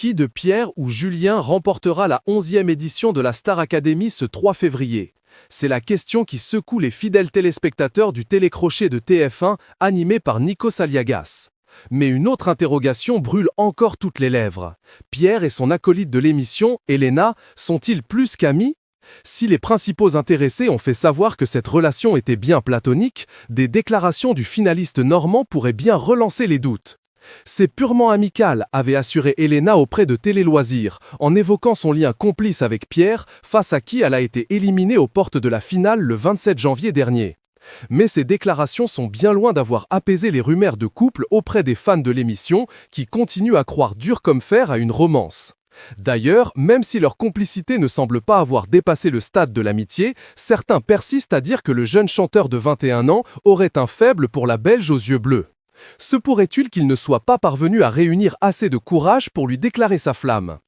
Qui de Pierre ou Julien remportera la 11e édition de la Star Academy ce 3 février? C'est la question qui secoue les fidèles téléspectateurs du télécrochet de TF1 animé par Nikos Aliagas. Mais une autre interrogation brûle encore toutes les lèvres. Pierre et son acolyte de l'émission, Elena, sont-ils plus qu'amis? Si les principaux intéressés ont fait savoir que cette relation était bien platonique, des déclarations du finaliste normand pourraient bien relancer les doutes. C'est purement amical, avait assuré Elena auprès de Télé Loisirs, en évoquant son lien complice avec Pierre, face à qui elle a été éliminée aux portes de la finale le 27 janvier dernier. Mais ces déclarations sont bien loin d'avoir apaisé les rumeurs de couple auprès des fans de l'émission, qui continuent à croire dur comme fer à une romance. D'ailleurs, même si leur complicité ne semble pas avoir dépassé le stade de l'amitié, certains persistent à dire que le jeune chanteur de 21 ans aurait un faible pour la Belge aux yeux bleus. Se pourrait-il qu'il ne soit pas parvenu à réunir assez de courage pour lui déclarer sa flamme?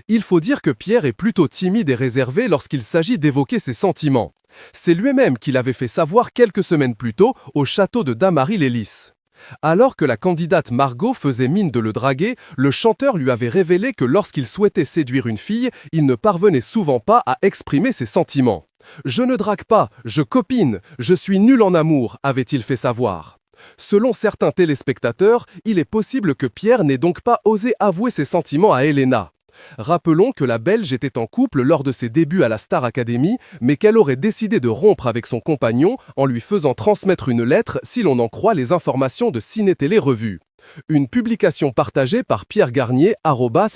Il faut dire que Pierre est plutôt timide et réservé lorsqu'il s'agit d'évoquer ses sentiments. C'est lui-même qui l'avait fait savoir quelques semaines plus tôt au château de Damary-les-Lys. Alors que la candidate Margot faisait mine de le draguer, le chanteur lui avait révélé que lorsqu'il souhaitait séduire une fille, il ne parvenait souvent pas à exprimer ses sentiments. « Je ne drague pas, je copine, je suis nul en amour », avait-il fait savoir. Selon certains téléspectateurs, il est possible que Pierre n'ait donc pas osé avouer ses sentiments à Elena. Rappelons que la Belge était en couple lors de ses débuts à la Star Academy, mais qu'elle aurait décidé de rompre avec son compagnon en lui faisant transmettre une lettre si l'on en croit les informations de Ciné-Télé Revue. Une publication partagée par Pierre Garnier,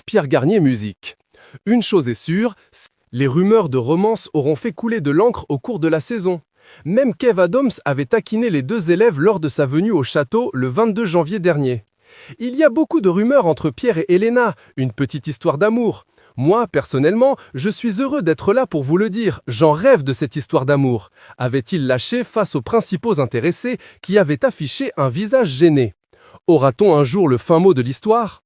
@Pierre Garnier Musique. Une chose est sûre, les rumeurs de romance auront fait couler de l'encre au cours de la saison. Même Kev Adams avait taquiné les deux élèves lors de sa venue au château le 22 janvier dernier. Il y a beaucoup de rumeurs entre Pierre et Elena, une petite histoire d'amour. Moi, personnellement, je suis heureux d'être là pour vous le dire, j'en rêve de cette histoire d'amour, avait-il lâché face aux principaux intéressés qui avaient affiché un visage gêné. Aura-t-on un jour le fin mot de l'histoire ?